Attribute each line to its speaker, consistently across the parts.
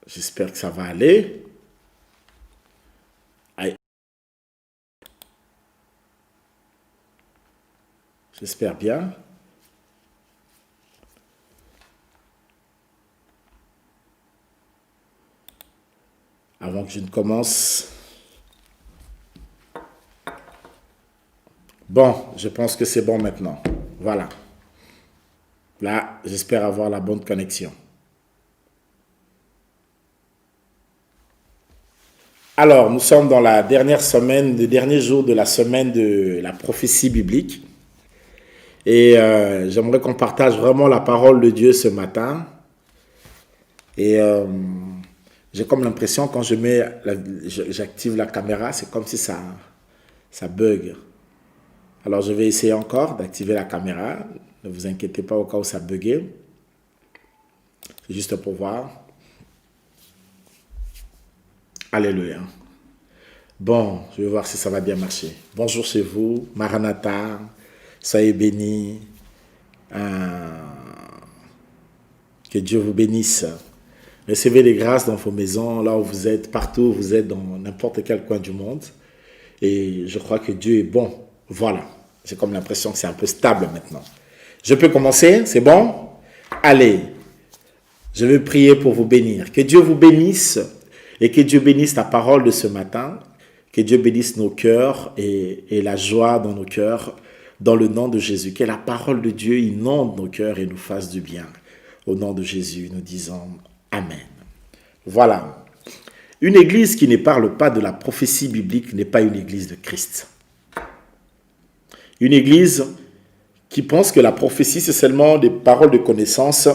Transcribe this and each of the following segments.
Speaker 1: J'espère que ça va aller. Aïe, j'espère bien. Avant que je ne commence. Bon, je pense que c'est bon maintenant. Voilà. Là, j'espère avoir la bonne connexion. Alors, nous sommes dans la dernière semaine, le dernier jour de la semaine de la prophétie biblique. Et j'aimerais qu'on partage vraiment la parole de Dieu ce matin. Et j'ai comme l'impression quand j'active la caméra, c'est comme si ça bug. Alors je vais essayer encore d'activer la caméra. Ne vous inquiétez pas au cas où ça buguait. C'est juste pour voir. Alléluia. Bon, je vais voir si ça va bien marcher. Bonjour chez vous, Maranatha, soyez bénis. Que Dieu vous bénisse. Recevez des grâces dans vos maisons, là où vous êtes, partout où vous êtes, dans n'importe quel coin du monde. Et je crois que Dieu est bon. Voilà. J'ai comme l'impression que c'est un peu stable maintenant. Je peux commencer? C'est bon? Allez. Je vais prier pour vous bénir. Que Dieu vous bénisse et que Dieu bénisse la parole de ce matin. Que Dieu bénisse nos cœurs et la joie dans nos cœurs dans le nom de Jésus. Que la parole de Dieu inonde nos cœurs et nous fasse du bien. Au nom de Jésus, nous disons Amen. Voilà. Une église qui ne parle pas de la prophétie biblique n'est pas une église de Christ. Une église qui pense que la prophétie, c'est seulement des paroles de connaissance,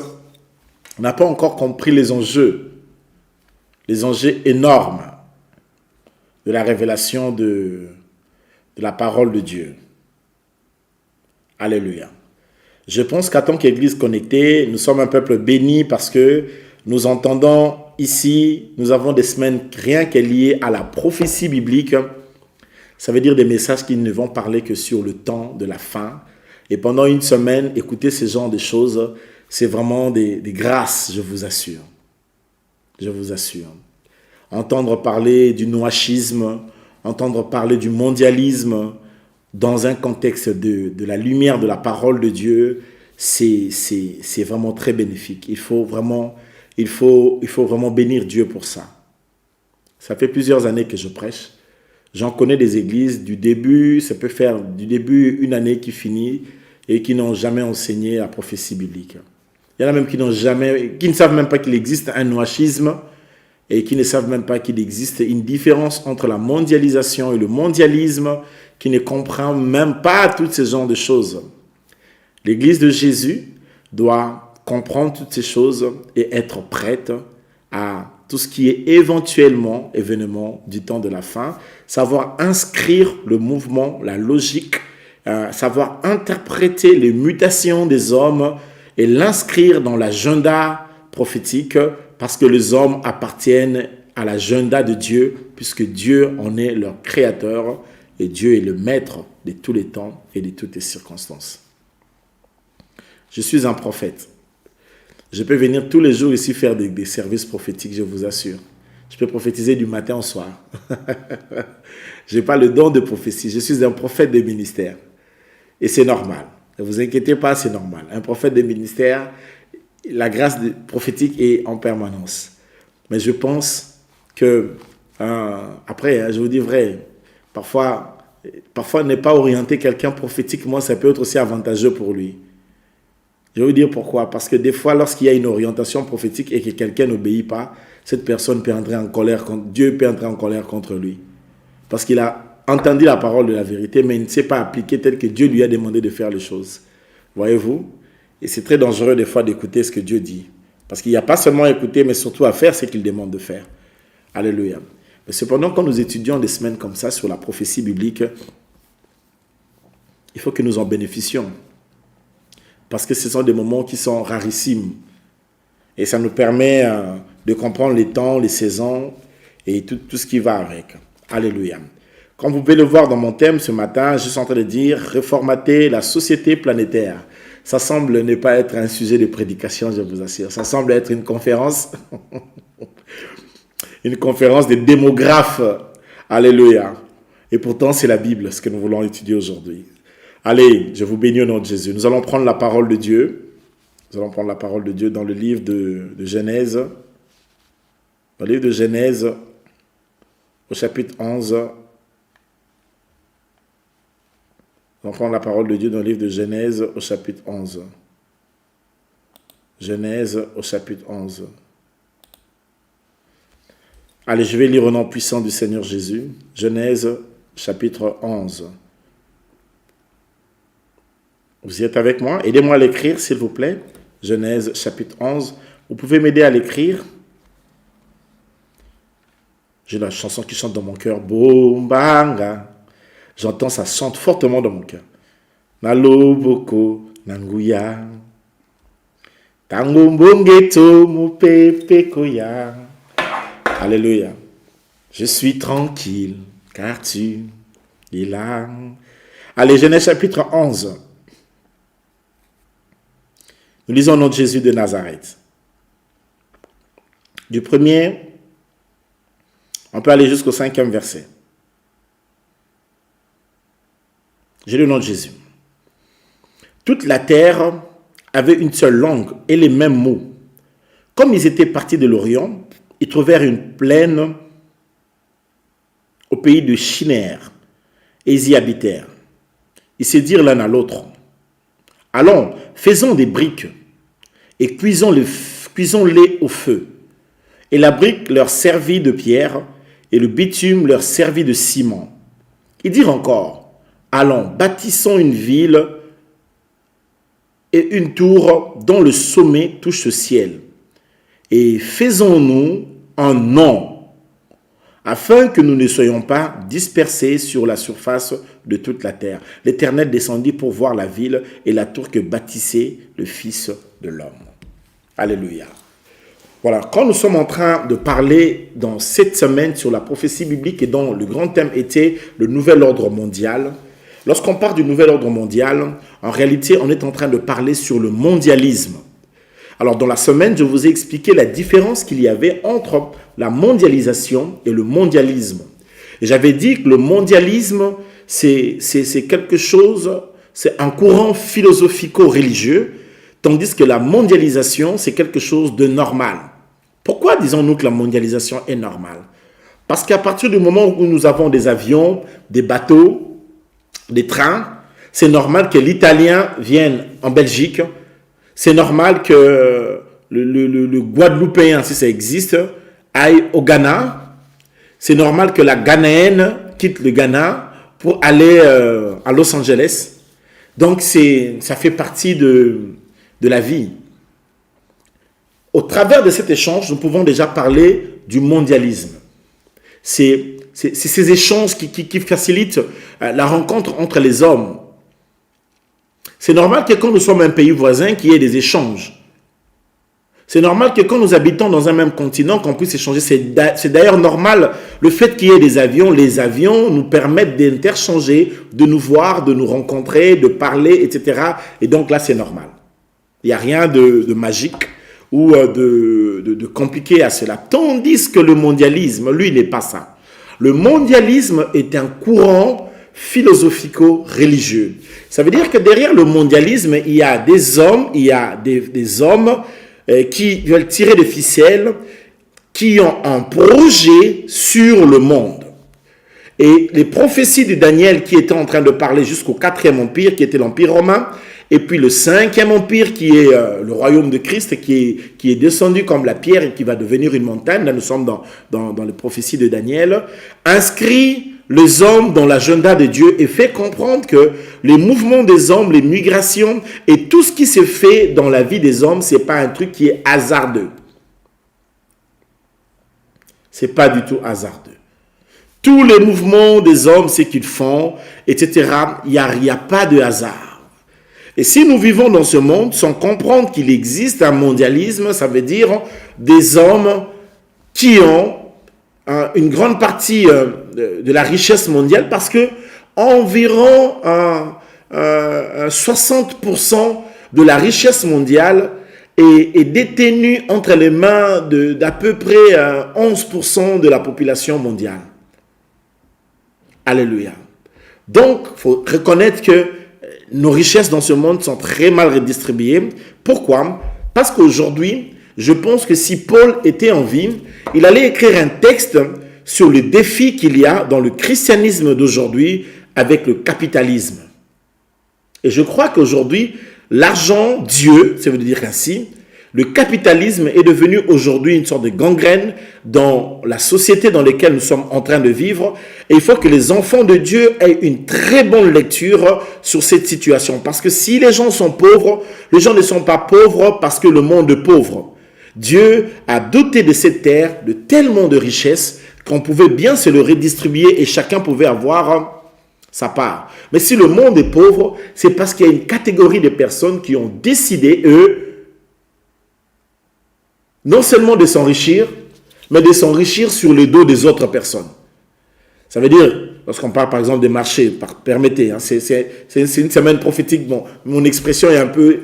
Speaker 1: n'a pas encore compris les enjeux énormes de la révélation de la parole de Dieu. Alléluia. Je pense qu'en tant qu'Église connectée, nous sommes un peuple béni parce que nous entendons ici, nous avons des semaines rien qu'à liées à la prophétie biblique. Ça veut dire des messages qui ne vont parler que sur le temps de la fin. Et pendant une semaine, écouter ce genre de choses, c'est vraiment des grâces, je vous assure. Je vous assure. Entendre parler du noachisme, entendre parler du mondialisme dans un contexte de la lumière de la parole de Dieu, c'est vraiment très bénéfique. Il faut vraiment bénir Dieu pour ça. Ça fait plusieurs années que je prêche. J'en connais des églises du début, ça peut faire du début une année qui finit et qui n'ont jamais enseigné la prophétie biblique. Il y en a même qui ne savent même pas qu'il existe un noachisme et qui ne savent même pas qu'il existe une différence entre la mondialisation et le mondialisme, qui ne comprend même pas tous ces genres de choses. L'Église de Jésus doit comprendre toutes ces choses et être prête à tout ce qui est éventuellement événement du temps de la fin, savoir inscrire le mouvement, la logique, savoir interpréter les mutations des hommes et l'inscrire dans l'agenda prophétique parce que les hommes appartiennent à l'agenda de Dieu puisque Dieu en est leur créateur et Dieu est le maître de tous les temps et de toutes les circonstances. Je suis un prophète. Je peux venir tous les jours ici faire des services prophétiques, je vous assure. Je peux prophétiser du matin au soir. Je n'ai pas le don de prophétie. Je suis un prophète de ministère. Et c'est normal. Ne vous inquiétez pas, c'est normal. Un prophète de ministère, la grâce prophétique est en permanence. Mais je pense que, après, je vous dis vrai, parfois ne pas orienter quelqu'un prophétiquement, ça peut être aussi avantageux pour lui. Je vais vous dire pourquoi. Parce que des fois, lorsqu'il y a une orientation prophétique et que quelqu'un n'obéit pas, cette personne peut entrer en colère contre Dieu, peut entrer en colère contre lui. Parce qu'il a entendu la parole de la vérité, mais il ne sait pas appliquer tel que Dieu lui a demandé de faire les choses. Voyez-vous? Et c'est très dangereux des fois d'écouter ce que Dieu dit. Parce qu'il n'y a pas seulement à écouter, mais surtout à faire ce qu'il demande de faire. Alléluia. Mais cependant, quand nous étudions des semaines comme ça sur la prophétie biblique, il faut que nous en bénéficions. Parce que ce sont des moments qui sont rarissimes. Et ça nous permet de comprendre les temps, les saisons et tout ce qui va avec. Alléluia. Comme vous pouvez le voir dans mon thème ce matin, je suis en train de dire « Reformater la société planétaire ». Ça semble ne pas être un sujet de prédication, je vous assure. Ça semble être une conférence une conférence des démographes. Alléluia. Et pourtant, c'est la Bible, ce que nous voulons étudier aujourd'hui. Allez, je vous bénis au nom de Jésus. Nous allons prendre la parole de Dieu. Nous allons prendre la parole de Dieu dans le livre de Genèse. Dans le livre de Genèse, au chapitre 11. Nous allons prendre la parole de Dieu dans le livre de Genèse, au chapitre 11. Genèse, au chapitre 11. Allez, je vais lire au nom puissant du Seigneur Jésus. Genèse, chapitre 11. Vous y êtes avec moi? Aidez-moi à l'écrire, s'il vous plaît. Genèse, chapitre 11. Vous pouvez m'aider à l'écrire? J'ai la chanson qui chante dans mon cœur. Bombanga. J'entends, ça chante fortement dans mon cœur. Naloboko, nanguya. Tangombongeto, mupepe koya. Alléluia. Je suis tranquille, car tu es là. Allez, Genèse chapitre 11. Nous lisons au nom de Jésus de Nazareth. Du premier, on peut aller jusqu'au 5e verset. J'ai le nom de Jésus. Toute la terre avait une seule langue et les mêmes mots. Comme ils étaient partis de l'Orient, ils trouvèrent une plaine au pays de Shinéar et ils y habitèrent. Ils se dirent l'un à l'autre: allons, faisons des briques et cuisons-les au feu. Et la brique leur servit de pierre et le bitume leur servit de ciment. Ils dirent encore: allons, bâtissons une ville et une tour dont le sommet touche le ciel. Et faisons-nous un nom, afin que nous ne soyons pas dispersés sur la surface de toute la terre. L'Éternel descendit pour voir la ville et la tour que bâtissait le Fils de l'homme. Alléluia. Voilà, quand nous sommes en train de parler dans cette semaine sur la prophétie biblique et dont le grand thème était le nouvel ordre mondial, lorsqu'on parle du nouvel ordre mondial, en réalité, on est en train de parler sur le mondialisme. Alors, dans la semaine, je vous ai expliqué la différence qu'il y avait entre la mondialisation et le mondialisme. Et j'avais dit que le mondialisme, c'est quelque chose, c'est un courant philosophico-religieux, tandis que la mondialisation, c'est quelque chose de normal. Pourquoi disons-nous que la mondialisation est normale? Parce qu'à partir du moment où nous avons des avions, des bateaux, des trains, c'est normal que l'Italien vienne en Belgique. C'est normal que le Guadeloupéen, si ça existe, aille au Ghana. C'est normal que la Ghanéenne quitte le Ghana pour aller à Los Angeles. Donc, ça fait partie de la vie. Au travers de cet échange, nous pouvons déjà parler du mondialisme. C'est ces échanges qui facilitent la rencontre entre les hommes. C'est normal que quand nous sommes un pays voisin, qu'il y ait des échanges. C'est normal que quand nous habitons dans un même continent, qu'on puisse échanger. C'est d'ailleurs normal le fait qu'il y ait des avions. Les avions nous permettent d'interchanger, de nous voir, de nous rencontrer, de parler, etc. Et donc là, c'est normal. Il n'y a rien de magique ou de compliqué à cela. Tandis que le mondialisme, lui, n'est pas ça. Le mondialisme est un courant philosophico-religieux. Ça veut dire que derrière le mondialisme, il y a des hommes, des hommes qui veulent tirer des ficelles, qui ont un projet sur le monde. Et les prophéties de Daniel qui étaient en train de parler jusqu'au 4e empire, qui était l'empire romain, et puis le 5e empire qui est le royaume de Christ, qui est descendu comme la pierre et qui va devenir une montagne. Là, nous sommes dans les prophéties de Daniel. Inscrit les hommes dans l'agenda de Dieu et fait comprendre que les mouvements des hommes, les migrations et tout ce qui se fait dans la vie des hommes, c'est pas un truc qui est hasardeux. C'est pas du tout hasardeux. Tous les mouvements des hommes, ce qu'ils font, etc., il n'y a pas de hasard. Et si nous vivons dans ce monde sans comprendre qu'il existe un mondialisme, ça veut dire des hommes qui ont une grande partie de la richesse mondiale, parce que environ 60% de la richesse mondiale est détenu entre les mains d'à peu près 11% de la population mondiale. Alléluia. Donc, il faut reconnaître que nos richesses dans ce monde sont très mal redistribuées. Pourquoi? Parce qu'aujourd'hui, je pense que si Paul était en vie, il allait écrire un texte sur le défi qu'il y a dans le christianisme d'aujourd'hui avec le capitalisme. Et je crois qu'aujourd'hui, l'argent, Dieu, ça veut dire ainsi, le capitalisme est devenu aujourd'hui une sorte de gangrène dans la société dans laquelle nous sommes en train de vivre. Et il faut que les enfants de Dieu aient une très bonne lecture sur cette situation. Parce que si les gens sont pauvres, les gens ne sont pas pauvres parce que le monde est pauvre. Dieu a doté de cette terre de tellement de richesses qu'on pouvait bien se le redistribuer et chacun pouvait avoir sa part. Mais si le monde est pauvre, c'est parce qu'il y a une catégorie de personnes qui ont décidé, eux, non seulement de s'enrichir, mais de s'enrichir sur le dos des autres personnes. Ça veut dire, lorsqu'on parle par exemple des marchés, permettez, hein, c'est une semaine prophétique, bon, mon expression est un peu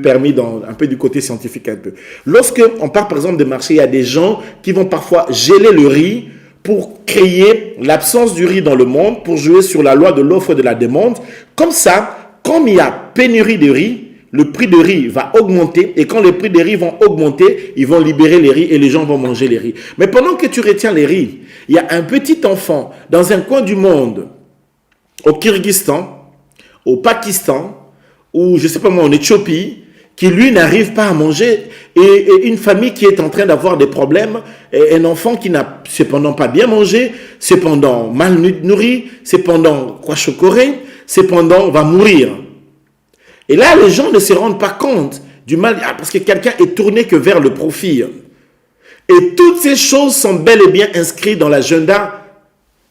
Speaker 1: permis un peu du côté scientifique un peu. Lorsqu'on parle par exemple des marchés, il y a des gens qui vont parfois geler le riz pour créer l'absence du riz dans le monde, pour jouer sur la loi de l'offre et de la demande. Comme ça, comme il y a pénurie de riz, le prix de riz va augmenter et quand les prix des riz vont augmenter, ils vont libérer les riz et les gens vont manger les riz. Mais pendant que tu retiens les riz, il y a un petit enfant dans un coin du monde, au Kyrgyzstan, au Pakistan, ou je ne sais pas moi, en Éthiopie, qui lui n'arrive pas à manger et une famille qui est en train d'avoir des problèmes, et un enfant qui n'a cependant pas bien mangé, cependant mal nourri, cependant quoi chocoré, cependant va mourir. Et là, les gens ne se rendent pas compte du mal, parce que quelqu'un est tourné que vers le profit. Et toutes ces choses sont bel et bien inscrites dans l'agenda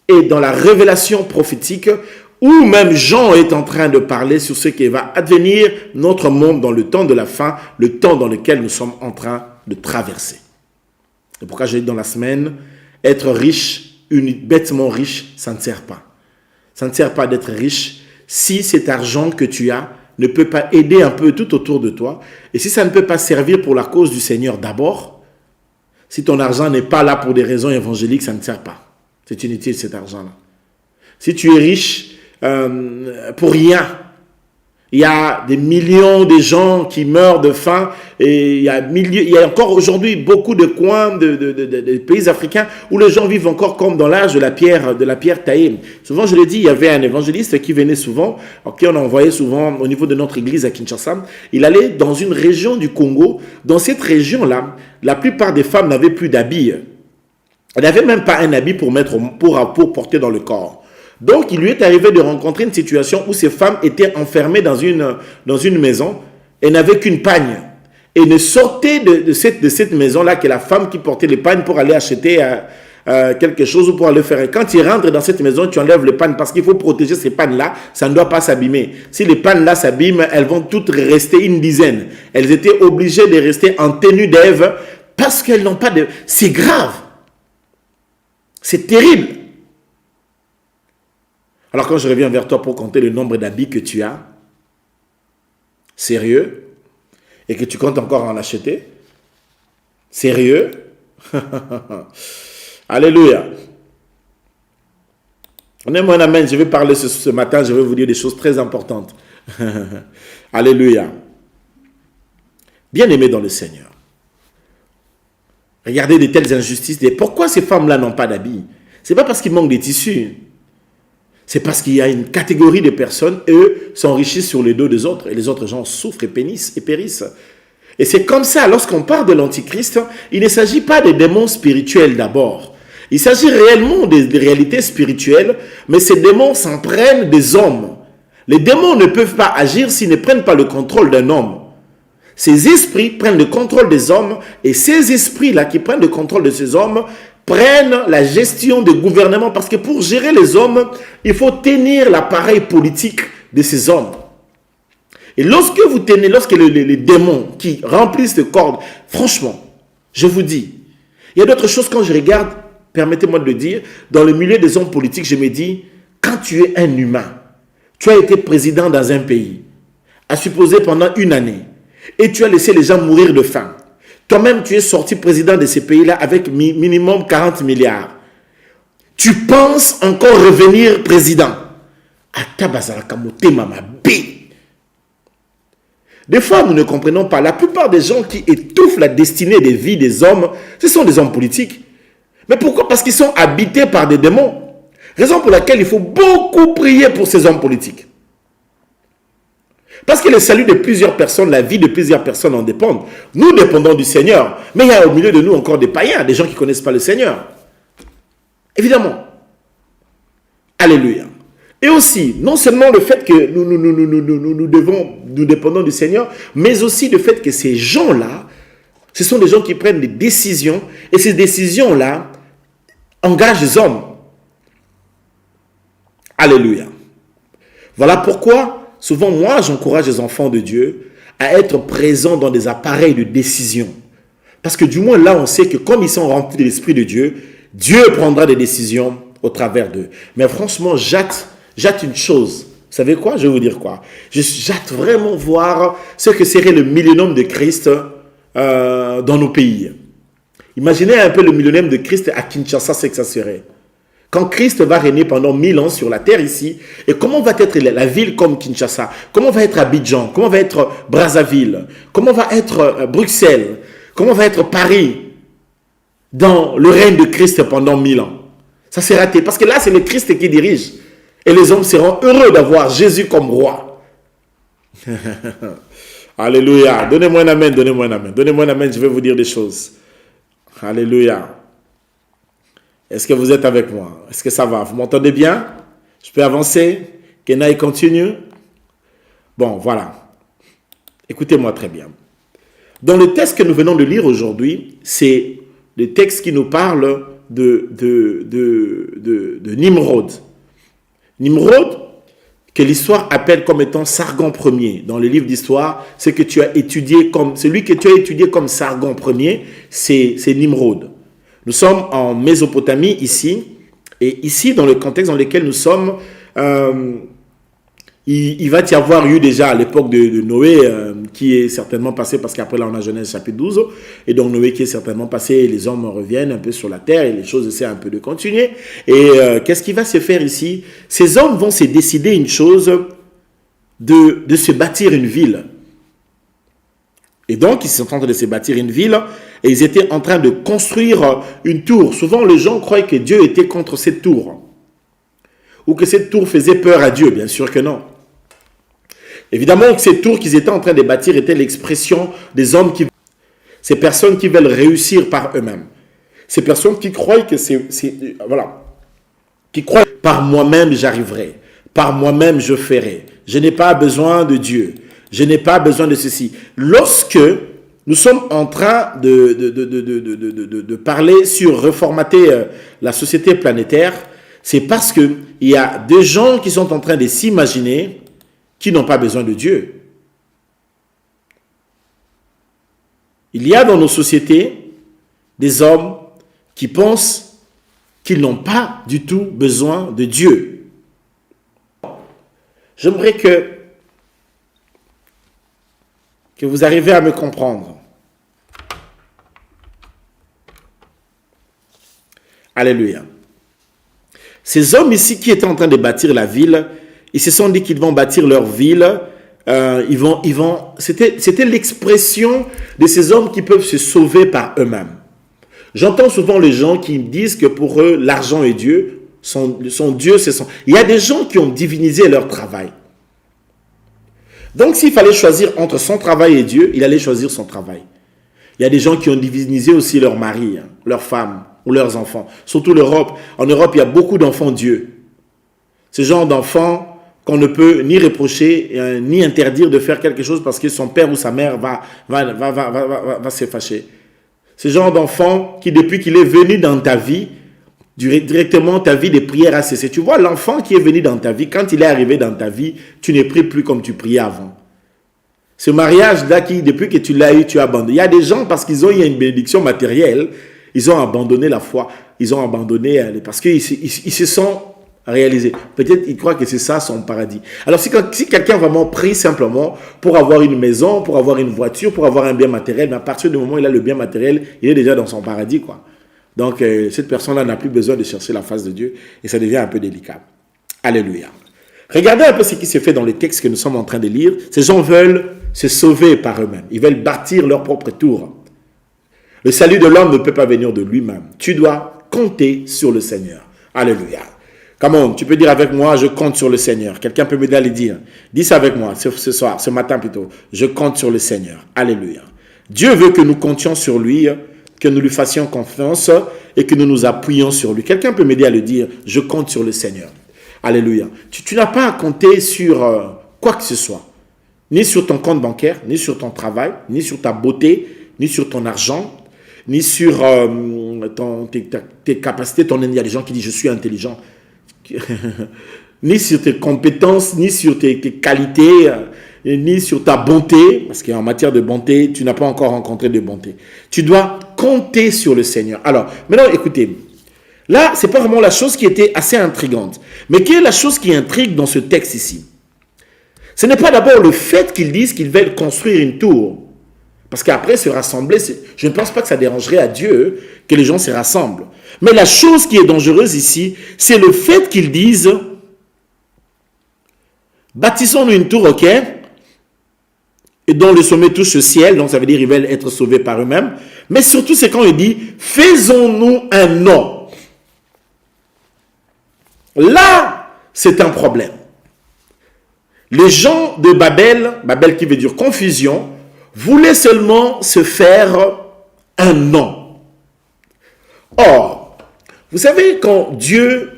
Speaker 1: et dans la révélation prophétique, où même Jean est en train de parler sur ce qui va advenir notre monde dans le temps de la fin, le temps dans lequel nous sommes en train de traverser. C'est pourquoi j'ai dit dans la semaine, être riche, bêtement riche, ça ne sert pas. Ça ne sert pas d'être riche si cet argent que tu as ne peut pas aider un peu tout autour de toi, et si ça ne peut pas servir pour la cause du Seigneur d'abord, si ton argent n'est pas là pour des raisons évangéliques, ça ne sert pas. C'est inutile cet argent-là. Si tu es riche pour rien, il y a des millions de gens qui meurent de faim, et il y a encore aujourd'hui beaucoup de coins de pays africains où les gens vivent encore comme dans l'âge de la pierre taillée. Souvent, je l'ai dit, il y avait un évangéliste qui venait souvent, qui on envoyait souvent au niveau de notre église à Kinshasa. Il allait dans une région du Congo. Dans cette région-là, la plupart des femmes n'avaient plus d'habits. Elles n'avaient même pas un habit pour porter dans le corps. Donc, il lui est arrivé de rencontrer une situation où ces femmes étaient enfermées dans une maison et n'avaient qu'une pagne. Et ne sortaient de cette maison-là que la femme qui portait les pagnes pour aller acheter quelque chose ou pour aller faire. Et quand ils rentrent dans cette maison, tu enlèves les pagnes parce qu'il faut protéger ces pagnes-là, ça ne doit pas s'abîmer. Si les pagnes-là s'abîment, elles vont toutes rester une dizaine. Elles étaient obligées de rester en tenue d'Ève parce qu'elles n'ont pas de... C'est grave. C'est terrible. Alors quand je reviens vers toi pour compter le nombre d'habits que tu as, sérieux, et que tu comptes encore en acheter, sérieux, alléluia. Donnez-moi un amen, je vais parler ce matin, je vais vous dire des choses très importantes. Alléluia. Bien-aimés dans le Seigneur. Regardez de telles injustices. Pourquoi ces femmes-là n'ont pas d'habits? Ce n'est pas parce qu'il manque des tissus. C'est parce qu'il y a une catégorie de personnes, eux, s'enrichissent sur les dos des autres. Et les autres gens souffrent et périssent. Et c'est comme ça, lorsqu'on parle de l'Antichrist, il ne s'agit pas des démons spirituels d'abord. Il s'agit réellement des réalités spirituelles, mais ces démons s'en prennent des hommes. Les démons ne peuvent pas agir s'ils ne prennent pas le contrôle d'un homme. Ces esprits prennent le contrôle des hommes, et ces esprits-là qui prennent le contrôle de ces hommes prennent la gestion des gouvernements, parce que pour gérer les hommes, il faut tenir l'appareil politique de ces hommes. Et lorsque les démons qui remplissent le corps, franchement, je vous dis, il y a d'autres choses quand je regarde, permettez-moi de le dire, dans le milieu des hommes politiques, je me dis, quand tu es un humain, tu as été président dans un pays, à supposer pendant une année, et tu as laissé les gens mourir de faim. Toi-même, tu es sorti président de ces pays-là avec minimum 40 milliards. Tu penses encore revenir président. Des fois, nous ne comprenons pas. La plupart des gens qui étouffent la destinée des vies des hommes, ce sont des hommes politiques. Mais pourquoi? Parce qu'ils sont habités par des démons. Raison pour laquelle il faut beaucoup prier pour ces hommes politiques. Parce que le salut de plusieurs personnes, la vie de plusieurs personnes en dépendent. Nous dépendons du Seigneur. Mais il y a au milieu de nous encore des païens, des gens qui ne connaissent pas le Seigneur. Évidemment. Alléluia. Et aussi, non seulement le fait que nous dépendons du Seigneur, mais aussi le fait que ces gens-là, ce sont des gens qui prennent des décisions, et ces décisions-là engagent les hommes. Alléluia. Voilà pourquoi, souvent, moi, j'encourage les enfants de Dieu à être présents dans des appareils de décision. Parce que du moins, là, on sait que comme ils sont remplis de l'Esprit de Dieu, Dieu prendra des décisions au travers d'eux. Mais franchement, j'hâte une chose. Vous savez quoi? Je vais vous dire quoi? J'hâte vraiment voir ce que serait le millénium de Christ dans nos pays. Imaginez un peu le millénium de Christ à Kinshasa, ce que ça serait. Quand Christ va régner pendant 1000 ans sur la terre ici, et comment va être la ville comme Kinshasa? Comment va être Abidjan? Comment va être Brazzaville? Comment va être Bruxelles? Comment va être Paris dans le règne de Christ pendant 1000 ans? Ça c'est raté, parce que là c'est le Christ qui dirige. Et les hommes seront heureux d'avoir Jésus comme roi. Alléluia. Donnez-moi un amen, donnez-moi un amen. Donnez-moi un amen, je vais vous dire des choses. Alléluia. Est-ce que vous êtes avec moi? Est-ce que ça va? Vous m'entendez bien? Je peux avancer? Kenai continue? Bon, voilà. Écoutez-moi très bien. Dans le texte que nous venons de lire aujourd'hui, c'est le texte qui nous parle de Nimrod. Nimrod, que l'histoire appelle comme étant Sargon Ier. Dans le livre d'histoire, celui que tu as étudié comme Sargon Ier, c'est Nimrod. Nous sommes en Mésopotamie ici, et ici, dans le contexte dans lequel nous sommes, il va y avoir eu déjà à l'époque de Noé, qui est certainement passé, parce qu'après là on a Genèse chapitre 12, et donc Noé qui est certainement passé, les hommes reviennent un peu sur la terre, et les choses essaient un peu de continuer. Et qu'est-ce qui va se faire ici? Ces hommes vont se décider une chose, de se bâtir une ville. Et donc, ils sont en train de se bâtir une ville et ils étaient en train de construire une tour. Souvent, les gens croient que Dieu était contre cette tour. Ou que cette tour faisait peur à Dieu. Bien sûr que non. Évidemment, que cette tour qu'ils étaient en train de bâtir était l'expression des hommes ces personnes qui veulent réussir par eux-mêmes. Ces personnes qui croient que qui croient par moi-même j'arriverai. Par moi-même je ferai. Je n'ai pas besoin de Dieu. Je n'ai pas besoin de ceci. Lorsque nous sommes en train de parler sur reformater la société planétaire, c'est parce qu'il y a des gens qui sont en train de s'imaginer qui n'ont pas besoin de Dieu. Il y a dans nos sociétés des hommes qui pensent qu'ils n'ont pas du tout besoin de Dieu. J'aimerais que vous arrivez à me comprendre. Alléluia. Ces hommes ici qui étaient en train de bâtir la ville, ils se sont dit qu'ils vont bâtir leur ville. C'était l'expression de ces hommes qui peuvent se sauver par eux-mêmes. J'entends souvent les gens qui disent que pour eux, l'argent est Dieu. Son Dieu, c'est son... Il y a des gens qui ont divinisé leur travail. Donc, s'il fallait choisir entre son travail et Dieu, il allait choisir son travail. Il y a des gens qui ont divinisé aussi leur mari, leurs femmes ou leurs enfants. Surtout l'Europe. En Europe, il y a beaucoup d'enfants Dieu. Ce genre d'enfants qu'on ne peut ni reprocher, ni interdire de faire quelque chose parce que son père ou sa mère va se fâcher. Ce genre d'enfant qui, depuis qu'il est venu dans ta vie, directement ta vie de prière a cessé. Tu vois, l'enfant qui est venu dans ta vie, quand il est arrivé dans ta vie, tu ne pries plus comme tu priais avant. Ce mariage-là, depuis que tu l'as eu, tu as abandonné. Il y a des gens, parce qu'ils ont eu une bénédiction matérielle, ils ont abandonné la foi. Ils ont abandonné, parce qu'ils se sont réaliser. Peut-être il croit que c'est ça son paradis. Alors si quelqu'un vraiment prie simplement pour avoir une maison, pour avoir une voiture, pour avoir un bien matériel, mais à partir du moment où il a le bien matériel, il est déjà dans son paradis, quoi. Donc cette personne-là n'a plus besoin de chercher la face de Dieu et ça devient un peu délicat. Alléluia. Regardez un peu ce qui se fait dans les textes que nous sommes en train de lire. Ces gens veulent se sauver par eux-mêmes. Ils veulent bâtir leur propre tour. Le salut de l'homme ne peut pas venir de lui-même. Tu dois compter sur le Seigneur. Alléluia. Come on, tu peux dire avec moi, je compte sur le Seigneur. Quelqu'un peut m'aider à le dire. Dis ça avec moi ce soir, ce matin plutôt. Je compte sur le Seigneur. Alléluia. Dieu veut que nous comptions sur lui, que nous lui fassions confiance et que nous nous appuyions sur lui. Quelqu'un peut m'aider à le dire, je compte sur le Seigneur. Alléluia. Tu n'as pas à compter sur quoi que ce soit. Ni sur ton compte bancaire, ni sur ton travail, ni sur ta beauté, ni sur ton argent, ni sur tes capacités, il y a des gens qui disent je suis intelligent. Ni sur tes compétences, ni sur tes qualités, ni sur ta bonté, parce qu'en matière de bonté, tu n'as pas encore rencontré de bonté. Tu dois compter sur le Seigneur. Alors, maintenant, écoutez, là, ce n'est pas vraiment la chose qui était assez intrigante. Mais quelle est la chose qui intrigue dans ce texte ici? Ce n'est pas d'abord le fait qu'ils disent qu'ils veulent construire une tour. Parce qu'après, se rassembler, je ne pense pas que ça dérangerait à Dieu que les gens se rassemblent. Mais la chose qui est dangereuse ici, c'est le fait qu'ils disent « Bâtissons-nous une tour, ok ?» et dont le sommet touche le ciel, donc ça veut dire qu'ils veulent être sauvés par eux-mêmes. Mais surtout, c'est quand il dit « Faisons-nous un nom ». Là, c'est un problème. Les gens de Babel, Babel qui veut dire confusion, voulaient seulement se faire un nom. Or, vous savez, quand Dieu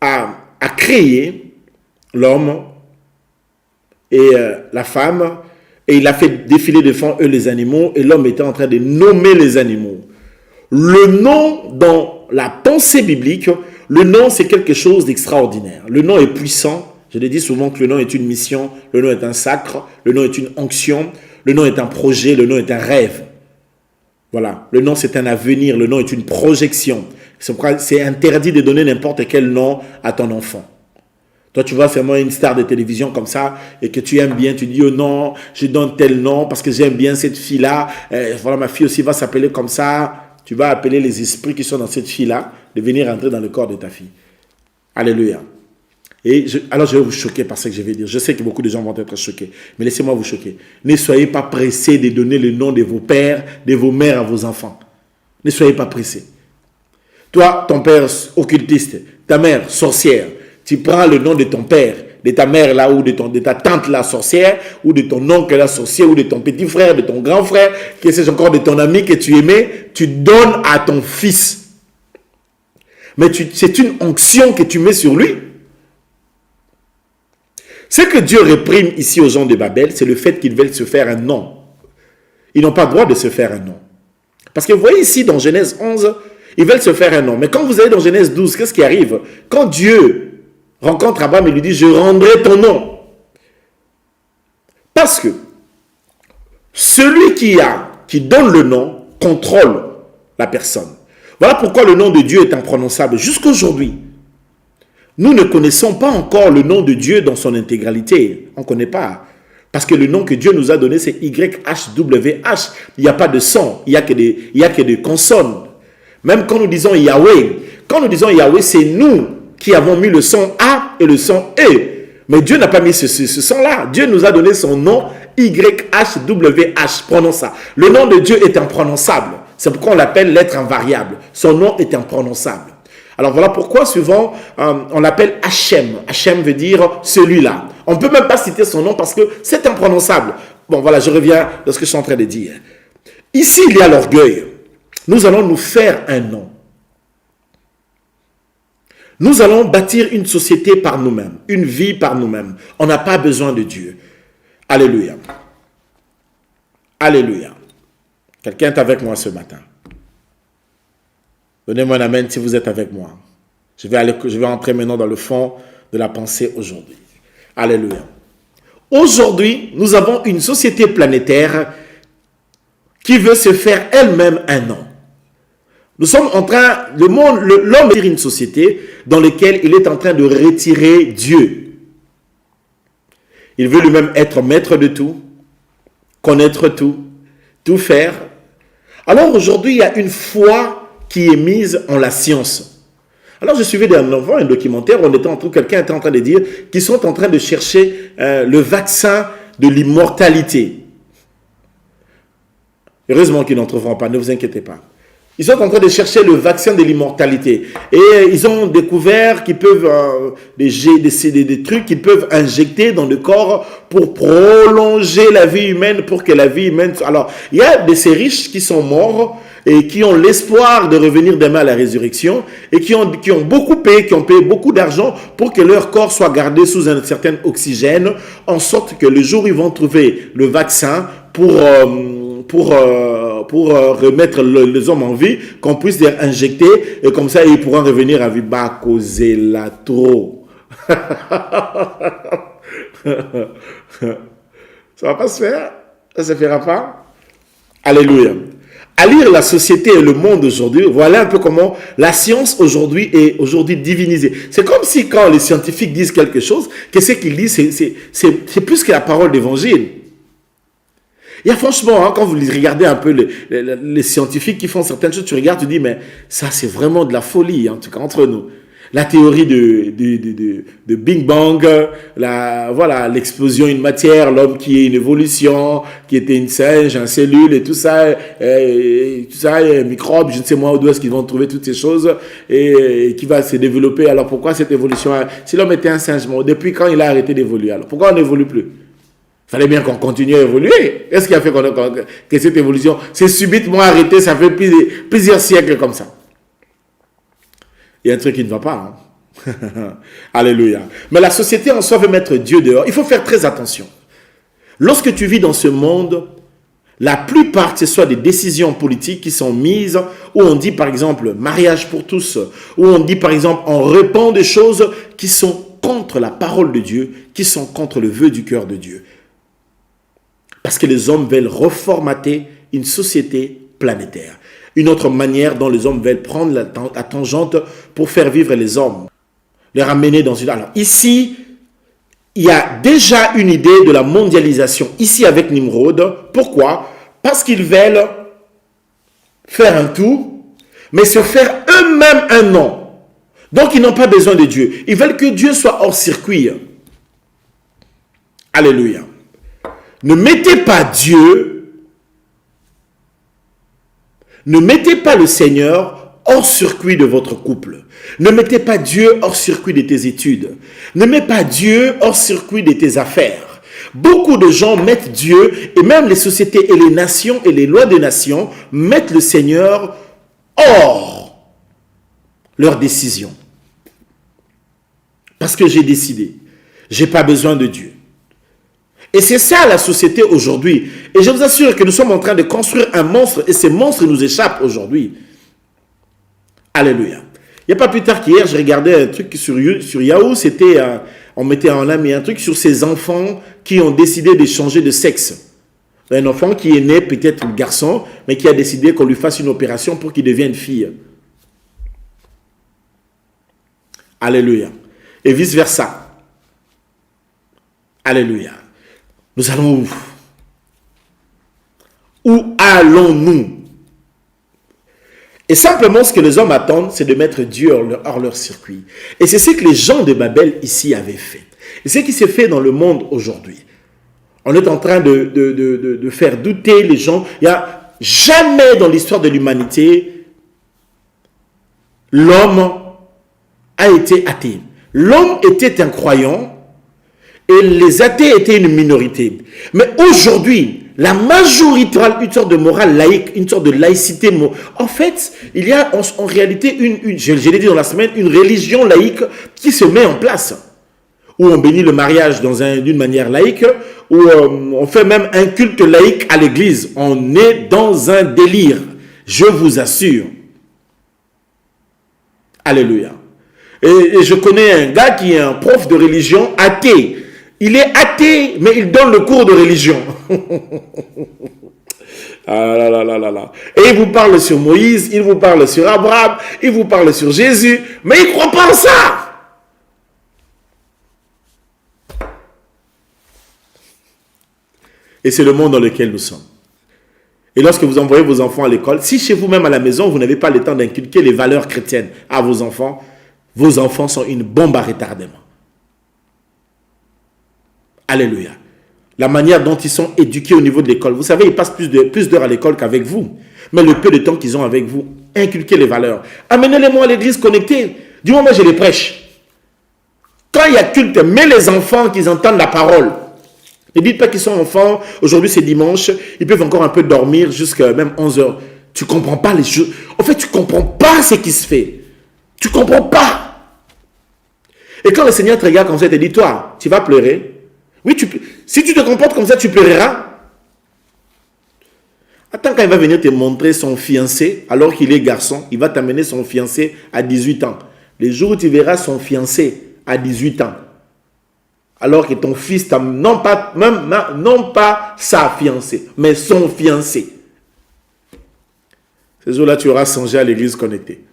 Speaker 1: a créé l'homme et la femme, et il a fait défiler devant eux les animaux, et l'homme était en train de nommer les animaux. Le nom, dans la pensée biblique, le nom c'est quelque chose d'extraordinaire. Le nom est puissant. Je le dis souvent que le nom est une mission, le nom est un sacre, le nom est une onction, le nom est un projet, le nom est un rêve. Voilà, le nom c'est un avenir, le nom est une projection. C'est interdit de donner n'importe quel nom à ton enfant. Toi, tu vois seulement une star de télévision comme ça et que tu aimes bien, tu dis « Oh non, je donne tel nom parce que j'aime bien cette fille-là. Voilà, ma fille aussi va s'appeler comme ça. » Tu vas appeler les esprits qui sont dans cette fille-là de venir entrer dans le corps de ta fille. Alléluia. Alors, je vais vous choquer par ce que je vais dire. Je sais que beaucoup de gens vont être choqués, mais laissez-moi vous choquer. Ne soyez pas pressés de donner le nom de vos pères, de vos mères à vos enfants. Ne soyez pas pressés. Toi, ton père occultiste, ta mère sorcière, tu prends le nom de ton père, de ta mère là, ou de ta tante la sorcière, ou de ton oncle la sorcière, ou de ton petit frère, de ton grand frère, que c'est encore de ton ami que tu aimais, tu donnes à ton fils. Mais c'est une onction que tu mets sur lui. Ce que Dieu réprime ici aux gens de Babel, c'est le fait qu'ils veulent se faire un nom. Ils n'ont pas le droit de se faire un nom. Parce que vous voyez ici dans Genèse 11, ils veulent se faire un nom. Mais quand vous allez dans Genèse 12, qu'est-ce qui arrive? Quand Dieu rencontre Abraham et lui dit « Je rendrai ton nom ». Parce que celui qui donne le nom contrôle la personne. Voilà pourquoi le nom de Dieu est imprononçable jusqu'aujourd'hui. Nous ne connaissons pas encore le nom de Dieu dans son intégralité. On ne connaît pas. Parce que le nom que Dieu nous a donné, c'est YHWH. Il n'y a pas de son, il n'y a que des consonnes. Même quand nous disons Yahweh, c'est nous qui avons mis le son A et le son E. Mais Dieu n'a pas mis ce son-là. Dieu nous a donné son nom YHWH. Prononce ça. Le nom de Dieu est imprononçable. C'est pourquoi on l'appelle l'être invariable. Son nom est imprononçable. Alors voilà pourquoi souvent on l'appelle Hachem. Hachem veut dire celui-là. On ne peut même pas citer son nom parce que c'est imprononçable. Bon voilà, je reviens à ce que je suis en train de dire. Ici, il y a l'orgueil. Nous allons nous faire un nom. Nous allons bâtir une société par nous-mêmes, une vie par nous-mêmes. On n'a pas besoin de Dieu. Alléluia. Alléluia. Quelqu'un est avec moi ce matin. Donnez-moi un amen si vous êtes avec moi. Je vais entrer maintenant dans le fond de la pensée aujourd'hui. Alléluia. Aujourd'hui, nous avons une société planétaire qui veut se faire elle-même un nom. Nous sommes en train, l'homme est une société dans laquelle il est en train de retirer Dieu. Il veut lui-même être maître de tout, connaître tout, tout faire. Alors aujourd'hui, il y a une foi qui est mise en la science. Alors je suivais dernièrement un documentaire où quelqu'un était en train de dire qu'ils sont en train de chercher le vaccin de l'immortalité. Heureusement qu'ils n'en trouveront pas, ne vous inquiétez pas. Ils sont en train de chercher le vaccin de l'immortalité. Et ils ont découvert qu'ils peuvent, des trucs qu'ils peuvent injecter dans le corps pour prolonger la vie humaine, pour que la vie humaine... Alors, il y a de ces riches qui sont morts et qui ont l'espoir de revenir demain à la résurrection et qui ont beaucoup payé, qui ont payé beaucoup d'argent pour que leur corps soit gardé sous un certain oxygène, en sorte que le jour où ils vont trouver le vaccin pour remettre les hommes en vie, qu'on puisse les injecter et comme ça ils pourront revenir à vie. Bah, causer la trop. Ça va pas se faire. Ça se fera pas. Alléluia. À lire la société et le monde aujourd'hui, voilà un peu comment la science aujourd'hui est divinisée. C'est comme si quand les scientifiques disent quelque chose, qu'est-ce qu'ils disent, c'est plus que la parole d'évangile. Il y a franchement, quand vous regardez un peu les scientifiques qui font certaines choses, tu regardes, tu dis, mais ça c'est vraiment de la folie, en tout cas entre nous. La théorie de Big Bang, l'explosion d'une matière, l'homme qui est une évolution, qui était une singe, une cellule et tout ça, un microbe, je ne sais moi d'où est-ce qu'ils vont trouver toutes ces choses et qui va se développer. Alors pourquoi cette évolution? Si l'homme était un singe, depuis quand il a arrêté d'évoluer? Alors pourquoi on n'évolue plus? Il fallait bien qu'on continue à évoluer. Qu'est-ce qui a fait que cette évolution s'est subitement arrêtée? Ça fait plusieurs siècles comme ça. Il y a un truc qui ne va pas. Alléluia. Mais la société en soi veut mettre Dieu dehors. Il faut faire très attention. Lorsque tu vis dans ce monde, la plupart, ce soit des décisions politiques qui sont mises, où on dit par exemple mariage pour tous, où on dit par exemple on répand des choses qui sont contre la parole de Dieu, qui sont contre le vœu du cœur de Dieu. Parce que les hommes veulent reformater une société planétaire. Une autre manière dont les hommes veulent prendre la tangente pour faire vivre les hommes. Les ramener dans une... Alors ici, il y a déjà une idée de la mondialisation. Ici avec Nimrod. Pourquoi? Parce qu'ils veulent faire un tout, mais se faire eux-mêmes un nom. Donc ils n'ont pas besoin de Dieu. Ils veulent que Dieu soit hors circuit. Alléluia. Ne mettez pas Dieu, ne mettez pas le Seigneur hors circuit de votre couple. Ne mettez pas Dieu hors circuit de tes études. Ne mets pas Dieu hors circuit de tes affaires. Beaucoup de gens mettent Dieu, et même les sociétés et les nations et les lois des nations mettent le Seigneur hors leurs décisions. Parce que j'ai décidé. Je n'ai pas besoin de Dieu. Et c'est ça la société aujourd'hui. Et je vous assure que nous sommes en train de construire un monstre et ces monstres nous échappent aujourd'hui. Alléluia. Il n'y a pas plus tard qu'hier, j'ai regardé un truc sur Yahoo, c'était, on mettait en ligne un truc sur ces enfants qui ont décidé de changer de sexe. Un enfant qui est né peut-être garçon, mais qui a décidé qu'on lui fasse une opération pour qu'il devienne fille. Alléluia. Et vice-versa. Alléluia. Nous allons où? Où allons-nous? Et simplement, ce que les hommes attendent, c'est de mettre Dieu hors leur circuit. Et c'est ce que les gens de Babel ici avaient fait. Et c'est ce qui s'est fait dans le monde aujourd'hui. On est en train de faire douter les gens. Il n'y a jamais dans l'histoire de l'humanité, l'homme a été athée. L'homme était un croyant et les athées étaient une minorité. Mais aujourd'hui, la majorité, une sorte de morale laïque, une sorte de laïcité. En fait, il y a en réalité, je l'ai dit dans la semaine, une religion laïque qui se met en place. Où on bénit le mariage d'une manière laïque, où on fait même un culte laïque à l'église. On est dans un délire, je vous assure. Alléluia. Et je connais un gars qui est un prof de religion athée. Il est athée, mais il donne le cours de religion. Ah là là là là là. Et il vous parle sur Moïse, il vous parle sur Abraham, il vous parle sur Jésus, mais il ne croit pas en ça. Et c'est le monde dans lequel nous sommes. Et lorsque vous envoyez vos enfants à l'école, si chez vous-même à la maison, vous n'avez pas le temps d'inculquer les valeurs chrétiennes à vos enfants sont une bombe à retardement. Alléluia. La manière dont ils sont éduqués au niveau de l'école. Vous savez, ils passent plus d'heures à l'école qu'avec vous. Mais le peu de temps qu'ils ont avec vous, inculquez les valeurs. Amenez-les-moi à l'église connectée. Du moment où je les prêche. Quand il y a culte, mets les enfants qu'ils entendent la parole. Ne dites pas qu'ils sont enfants. Aujourd'hui, c'est dimanche. Ils peuvent encore un peu dormir jusqu'à même 11 heures. Tu ne comprends pas les choses. En fait, tu ne comprends pas ce qui se fait. Tu ne comprends pas. Et quand le Seigneur te regarde comme ça, il te dit, toi, tu vas pleurer. Oui, si tu te comportes comme ça, tu pleureras. Attends, quand il va venir te montrer son fiancé, alors qu'il est garçon, il va t'amener son fiancé à 18 ans. Les jours où tu verras son fiancé à 18 ans, alors que ton fils t'a non pas sa fiancée, mais son fiancé. Ces jours-là, tu auras songé à l'église connectée.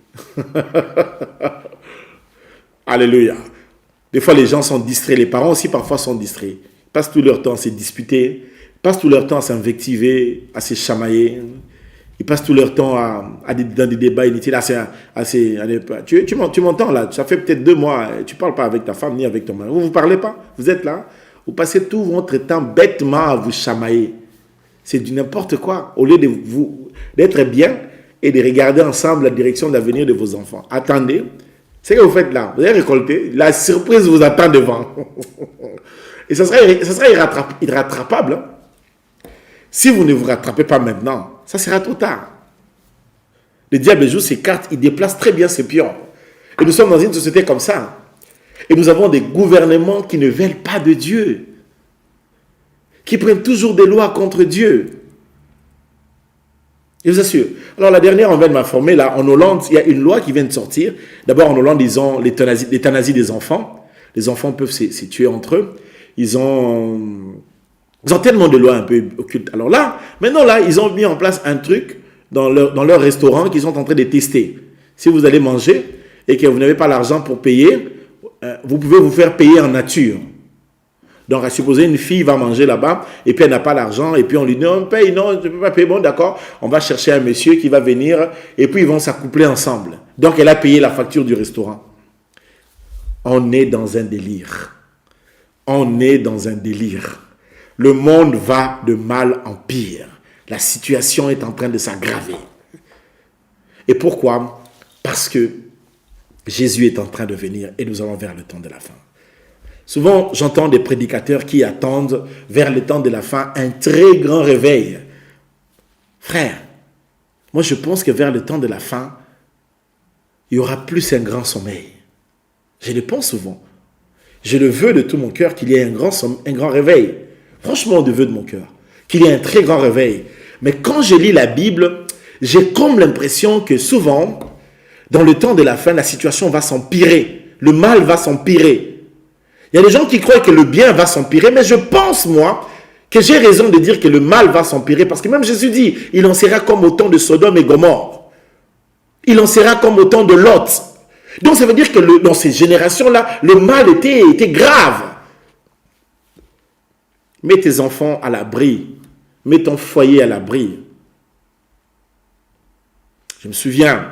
Speaker 1: Alléluia. Des fois, les gens sont distraits. Les parents aussi, parfois, sont distraits. Ils passent tout leur temps à se disputer. Ils passent tout leur temps à s'invectiver, à se chamailler. Ils passent tout leur temps dans des débats inutiles. Tu m'entends là. Ça fait peut-être 2 mois. Tu ne parles pas avec ta femme ni avec ton mari. Vous ne vous parlez pas. Vous êtes là. Vous passez tout votre temps bêtement à vous chamailler. C'est du n'importe quoi. Au lieu d'être bien et de regarder ensemble la direction de l'avenir de vos enfants. Attendez. Ce que vous faites là, vous allez récolter, la surprise vous attend devant. Et ça sera irrattrapable. Hein? Si vous ne vous rattrapez pas maintenant, ça sera trop tard. Le diable joue ses cartes, il déplace très bien ses pions. Et nous sommes dans une société comme ça. Et nous avons des gouvernements qui ne veulent pas de Dieu. Qui prennent toujours des lois contre Dieu. Je vous assure. Alors, la dernière, on vient de m'informer, là, en Hollande, il y a une loi qui vient de sortir. D'abord, en Hollande, ils ont l'euthanasie des enfants. Les enfants peuvent se tuer entre eux. Ils ont tellement de lois un peu occultes. Alors là, maintenant, là, ils ont mis en place un truc dans leur restaurant qu'ils sont en train de tester. Si vous allez manger et que vous n'avez pas l'argent pour payer, vous pouvez vous faire payer en nature. Donc, à supposer une fille va manger là-bas et puis elle n'a pas l'argent et puis on lui dit non, paye, non, tu ne peux pas payer. Bon, d'accord, on va chercher un monsieur qui va venir et puis ils vont s'accoupler ensemble. Donc, elle a payé la facture du restaurant. On est dans un délire. On est dans un délire. Le monde va de mal en pire. La situation est en train de s'aggraver. Et pourquoi? Parce que Jésus est en train de venir et nous allons vers le temps de la fin. Souvent, j'entends des prédicateurs qui attendent vers le temps de la fin un très grand réveil. Frère, moi je pense que vers le temps de la fin, il y aura plus un grand sommeil. Je le pense souvent. Je le veux de tout mon cœur qu'il y ait un grand réveil. Franchement, je le veux de mon cœur. Qu'il y ait un très grand réveil. Mais quand je lis la Bible, j'ai comme l'impression que souvent, dans le temps de la fin, la situation va s'empirer. Le mal va s'empirer. Il y a des gens qui croient que le bien va s'empirer, mais je pense, moi, que j'ai raison de dire que le mal va s'empirer, parce que même Jésus dit, il en sera comme au temps de Sodome et Gomorrhe. Il en sera comme au temps de Lot. Donc ça veut dire que dans ces générations-là, le mal était grave. Mets tes enfants à l'abri. Mets ton foyer à l'abri. Je me souviens,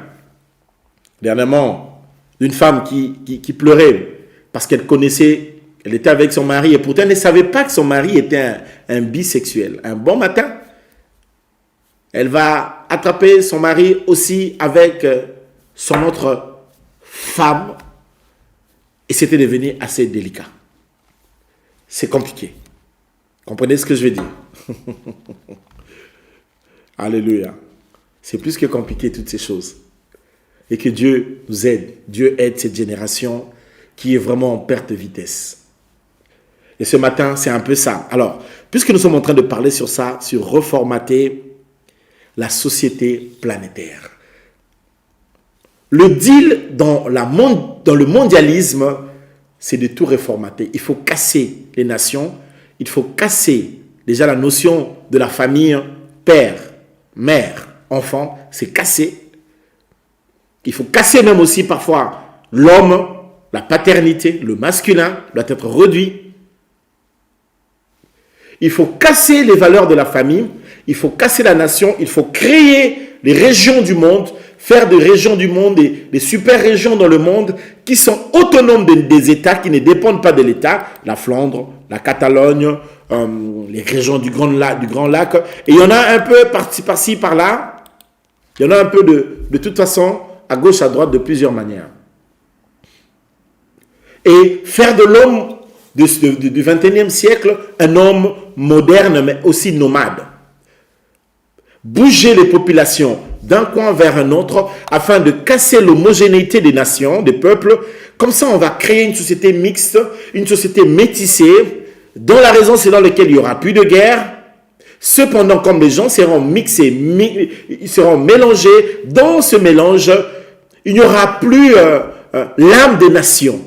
Speaker 1: dernièrement, d'une femme qui pleurait parce qu'elle connaissait, elle était avec son mari et pourtant elle ne savait pas que son mari était un bisexuel. Un bon matin, elle va attraper son mari aussi avec son autre femme et c'était devenu assez délicat. C'est compliqué. Comprenez ce que je veux dire? Alléluia. C'est plus que compliqué toutes ces choses. Et que Dieu nous aide. Dieu aide cette génération qui est vraiment en perte de vitesse. Et ce matin, c'est un peu ça. Alors, puisque nous sommes en train de parler sur ça, sur reformater la société planétaire. Le deal dans le mondialisme, c'est de tout reformater. Il faut casser les nations. Il faut casser déjà la notion de la famille père, mère, enfant, c'est cassé. Il faut casser même aussi parfois l'homme, la paternité, le masculin doit être réduit. Il faut casser les valeurs de la famille, il faut casser la nation, il faut créer les régions du monde, faire des régions du monde, des super régions dans le monde qui sont autonomes des États, qui ne dépendent pas de l'État, la Flandre, la Catalogne, les régions du Grand Lac. Et il y en a un peu par-ci, par-là. Il y en a un peu de toute façon, à gauche, à droite, de plusieurs manières. Et faire de l'homme du XXIe siècle un homme moderne, mais aussi nomade. Bouger les populations d'un coin vers un autre afin de casser l'homogénéité des nations, des peuples. Comme ça, on va créer une société mixte, une société métissée, dont la raison c'est dans laquelle il n'y aura plus de guerre. Cependant, comme les gens seront mixés, ils seront mélangés, dans ce mélange, il n'y aura plus l'âme des nations.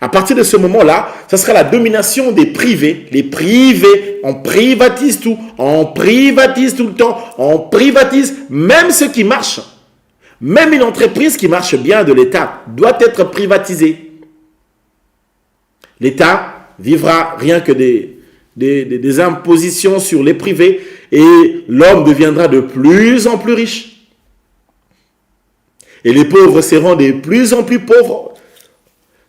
Speaker 1: À partir de ce moment-là, ça sera la domination des privés. Les privés, on privatise tout le temps, on privatise même ce qui marche. Même une entreprise qui marche bien de l'État doit être privatisée. L'État vivra rien que des impositions sur les privés et l'homme deviendra de plus en plus riche. Et les pauvres seront de plus en plus pauvres.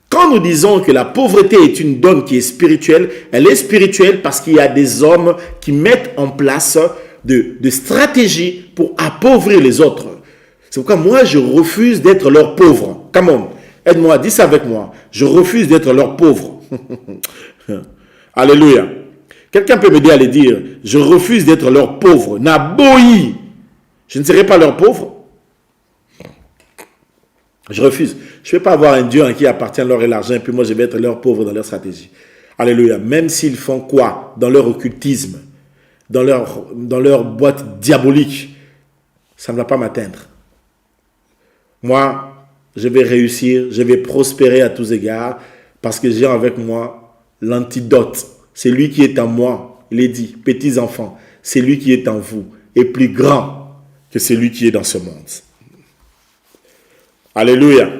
Speaker 1: Quand nous disons que la pauvreté est une donne qui est spirituelle, elle est spirituelle parce qu'il y a des hommes qui mettent en place de stratégies pour appauvrir les autres. C'est pourquoi moi, je refuse d'être leur pauvre. Come on, aide-moi, dis ça avec moi. Je refuse d'être leur pauvre. Alléluia. Quelqu'un peut m'aider à le dire. Je refuse d'être leur pauvre. Naboï. Je ne serai pas leur pauvre. Je refuse. Je ne vais pas avoir un Dieu en qui appartient l'or et l'argent, et puis moi je vais être leur pauvre dans leur stratégie. Alléluia. Même s'ils font quoi? Dans leur occultisme, dans leur boîte diabolique, ça ne va pas m'atteindre. Moi, je vais réussir, je vais prospérer à tous égards, parce que j'ai avec moi l'antidote. C'est lui qui est en moi. Il est dit, petits enfants, c'est lui qui est en vous, est plus grand que celui qui est dans ce monde. Alléluia.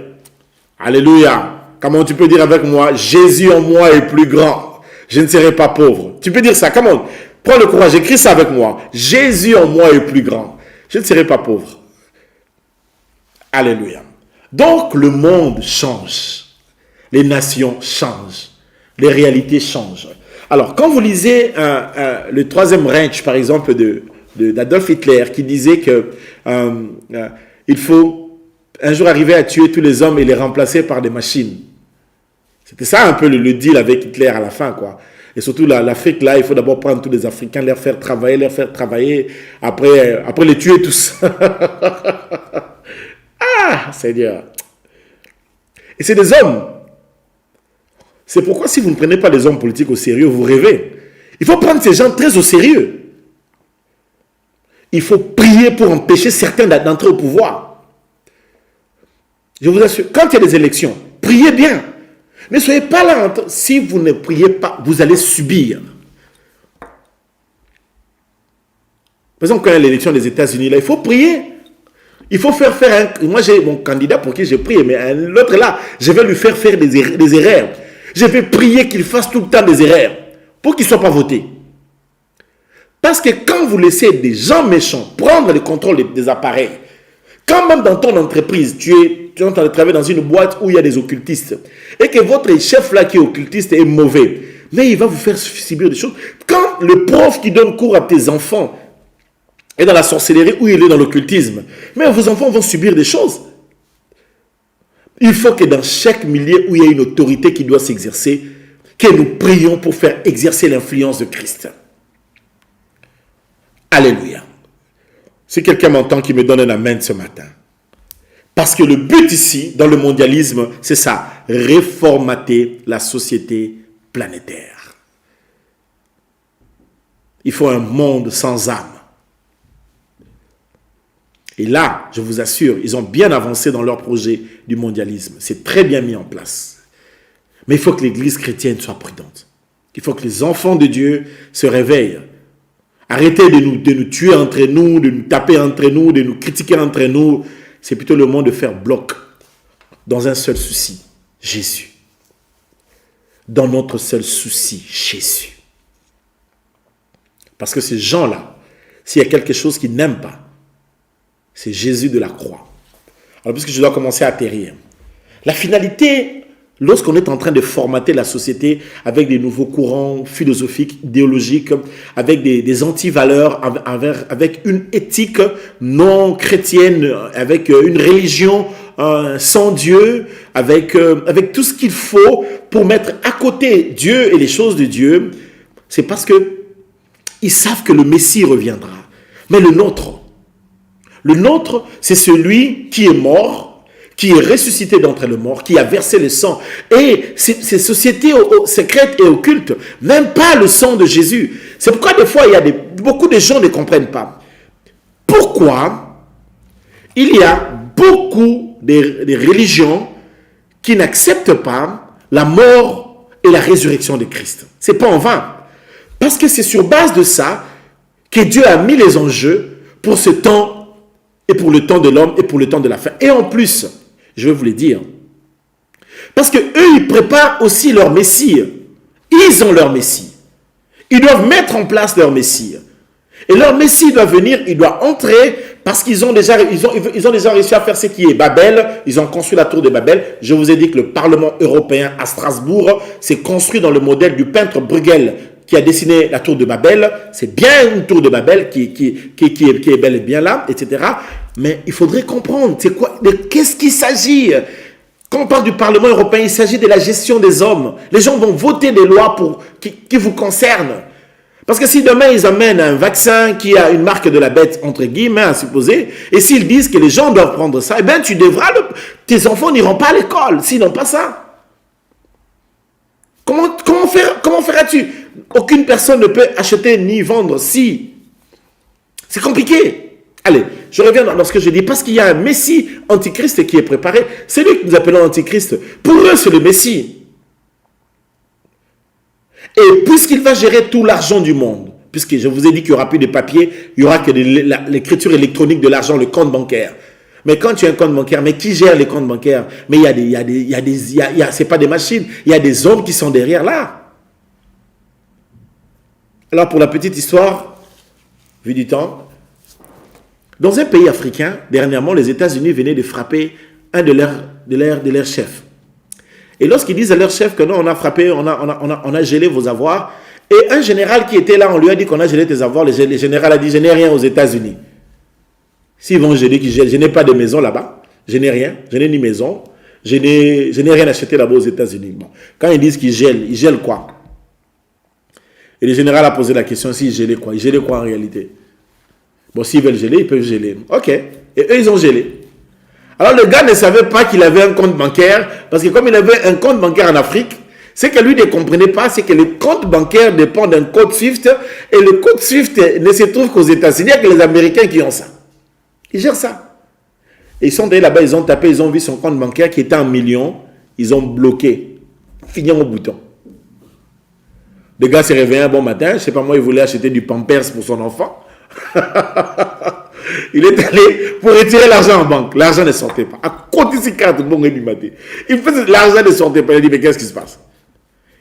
Speaker 1: Alléluia. Comment tu peux dire avec moi, Jésus en moi est plus grand. Je ne serai pas pauvre. Tu peux dire ça. Comment? Prends le courage, écris ça avec moi. Jésus en moi est plus grand. Je ne serai pas pauvre. Alléluia. Donc le monde change. Les nations changent. Les réalités changent. Alors quand vous lisez le troisième Reich, par exemple, d'Adolf Hitler, qui disait que il faut un jour arriver à tuer tous les hommes et les remplacer par des machines. C'était ça un peu le deal avec Hitler à la fin, quoi. Et surtout l'Afrique, là, il faut d'abord prendre tous les Africains, leur faire travailler, après les tuer tous. Ah, Seigneur. Et c'est des hommes. C'est pourquoi si vous ne prenez pas les hommes politiques au sérieux, vous rêvez. Il faut prendre ces gens très au sérieux. Il faut prier pour empêcher certains d'entrer au pouvoir. Je vous assure, quand il y a des élections, priez bien. Ne soyez pas là. Si vous ne priez pas, vous allez subir. Par exemple, quand il y a l'élection des États-Unis, là, il faut prier. Il faut faire Moi, j'ai mon candidat pour qui j'ai prié, mais l'autre là, je vais lui faire des erreurs. Je vais prier qu'il fasse tout le temps des erreurs pour qu'il ne soit pas voté. Parce que quand vous laissez des gens méchants prendre le contrôle des appareils, quand même dans ton entreprise, tu es en train de travailler dans une boîte où il y a des occultistes, et que votre chef là qui est occultiste est mauvais, mais il va vous faire subir des choses. Quand le prof qui donne cours à tes enfants est dans la sorcellerie ou il est dans l'occultisme, mais vos enfants vont subir des choses. Il faut que dans chaque milieu où il y a une autorité qui doit s'exercer, que nous prions pour faire exercer l'influence de Christ. Alléluia. Si quelqu'un m'entend qui me donne un amen ce matin. Parce que le but ici, dans le mondialisme, c'est ça, réformater la société planétaire. Il faut un monde sans âme. Et là, je vous assure, ils ont bien avancé dans leur projet du mondialisme. C'est très bien mis en place. Mais il faut que l'Église chrétienne soit prudente. Il faut que les enfants de Dieu se réveillent. Arrêtez de nous tuer entre nous, de nous taper entre nous, de nous critiquer entre nous. C'est plutôt le moment de faire bloc dans un seul souci, Jésus. Dans notre seul souci, Jésus. Parce que ces gens-là, s'il y a quelque chose qu'ils n'aiment pas, c'est Jésus de la croix. Alors, puisque je dois commencer à atterrir, la finalité, lorsqu'on est en train de formater la société avec des nouveaux courants philosophiques, idéologiques, avec des anti-valeurs, avec une éthique non chrétienne, avec une religion sans Dieu, avec tout ce qu'il faut pour mettre à côté Dieu et les choses de Dieu, c'est parce que ils savent que le Messie reviendra. Mais le nôtre, c'est celui qui est mort, qui est ressuscité d'entre les morts, qui a versé le sang. Et ces sociétés secrètes et occultes n'aiment pas le sang de Jésus. C'est pourquoi des fois, beaucoup de gens ne comprennent pas. Pourquoi il y a beaucoup de religions qui n'acceptent pas la mort et la résurrection de Christ. Ce n'est pas en vain. Parce que c'est sur base de ça que Dieu a mis les enjeux pour ce temps et pour le temps de l'homme et pour le temps de la fin. Et en plus, je vais vous le dire, parce que eux, ils préparent aussi leur Messie. Ils ont leur Messie. Ils doivent mettre en place leur Messie. Et leur Messie doit venir, il doit entrer parce qu'ils ont déjà réussi à faire ce qui est Babel. Ils ont construit la tour de Babel. Je vous ai dit que le Parlement européen à Strasbourg s'est construit dans le modèle du peintre Bruegel qui a dessiné la tour de Babel. C'est bien une tour de Babel qui est bel et bien là, etc. Mais il faudrait comprendre, c'est quoi, de qu'est-ce qu'il s'agit? Quand on parle du Parlement européen, il s'agit de la gestion des hommes. Les gens vont voter des lois qui vous concernent. Parce que si demain ils amènent un vaccin qui a une marque de la bête, entre guillemets, à supposer, et s'ils disent que les gens doivent prendre ça, eh bien tu devras, tes enfants n'iront pas à l'école s'ils n'ont pas ça. Comment feras-tu? Aucune personne ne peut acheter ni vendre si. C'est compliqué. Allez, je reviens dans ce que je dis, parce qu'il y a un Messie antichrist qui est préparé. C'est lui que nous appelons antichrist. Pour eux, c'est le Messie. Et puisqu'il va gérer tout l'argent du monde, puisque je vous ai dit qu'il n'y aura plus de papier, il n'y aura que l'écriture électronique de l'argent, le compte bancaire. Mais quand tu as un compte bancaire, mais qui gère les comptes bancaires? Mais c'est pas des machines, il y a des hommes qui sont derrière là. Alors pour la petite histoire, vu du temps, dans un pays africain, dernièrement, les États-Unis venaient de frapper un de leurs chefs. Et lorsqu'ils disent à leur chef que non, on a frappé, on a gelé vos avoirs, et un général qui était là, on lui a dit qu'on a gelé tes avoirs, le général a dit, je n'ai rien aux États-Unis. S'ils vont geler, qu'ils gèlent, je n'ai pas de maison là-bas, je n'ai rien, je n'ai ni maison, je n'ai rien acheté là-bas aux États-Unis. Bon. Quand ils disent qu'ils gèlent, ils gèlent quoi? Et le général a posé la question, s'ils gèlent quoi? Ils gèlent quoi en réalité? Bon, s'ils veulent geler, ils peuvent geler. Ok. Et eux, ils ont gelé. Alors, le gars ne savait pas qu'il avait un compte bancaire, parce que comme il avait un compte bancaire en Afrique, ce que lui ne comprenait pas, c'est que le compte bancaire dépend d'un code SWIFT, et le code SWIFT ne se trouve qu'aux États-Unis, il n'y a que les Américains qui ont ça. Ils gèrent ça. Et ils sont allés là-bas, ils ont tapé, ils ont vu son compte bancaire qui était en millions, ils ont bloqué, fini au bouton. Le gars s'est réveillé un bon matin, je ne sais pas moi, il voulait acheter du Pampers pour son enfant. Il est allé pour retirer l'argent en banque. L'argent ne sortait pas. À côté de ses cartes, l'argent ne sortait pas. Il a dit, mais qu'est-ce qui se passe?